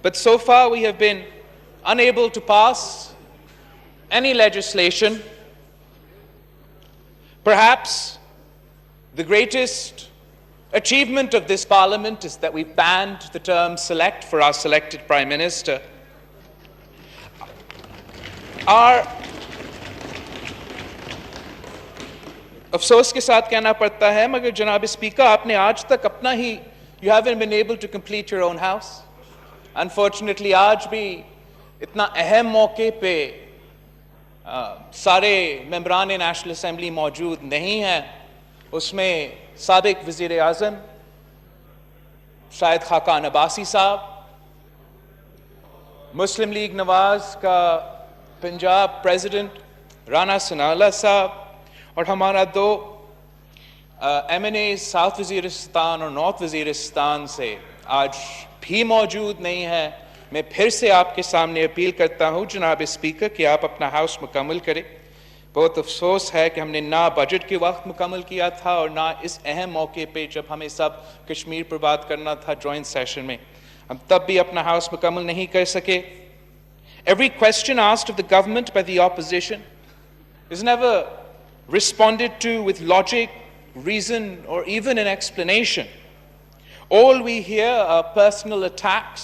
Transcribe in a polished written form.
But so far we have been unable to pass any legislation. Perhaps the greatest achievement of this parliament is that we banned the term select for our selected prime minister. Our अफसोस के साथ कहना पड़ता है, मगर जनाब speaker, आपने आज तक अपना ही, you haven't been able to complete your own house. Unfortunately, आज भी इतना अहम मौके पे सारे मेंबरान नेशनल असेंबली मौजूद नहीं हैं. उसमें साबिक वजीराज़म शायद खाकान अब्बासी साहब, मुस्लिम लीग नवाज का पंजाब प्रेसिडेंट राना सनाउल्लाह साहब और हमारा दो एमएनए साउथ वजीरिस्तान और नॉर्थ वजीरिस्तान से आज भी मौजूद नहीं है. मैं फिर से आपके सामने अपील करता हूं जनाब स्पीकर कि आप अपना हाउस मुकम्मल करें. बहुत अफसोस है कि हमने ना बजट के वक्त मुकम्मल किया था और ना इस अहम मौके पे जब हमें सब कश्मीर पर बात करना था जॉइंट सेशन में, हम तब भी अपना हाउस मुकम्मल नहीं कर सके. Every question asked of the government by the opposition is never responded to with logic, reason, or even an explanation. All we hear are personal attacks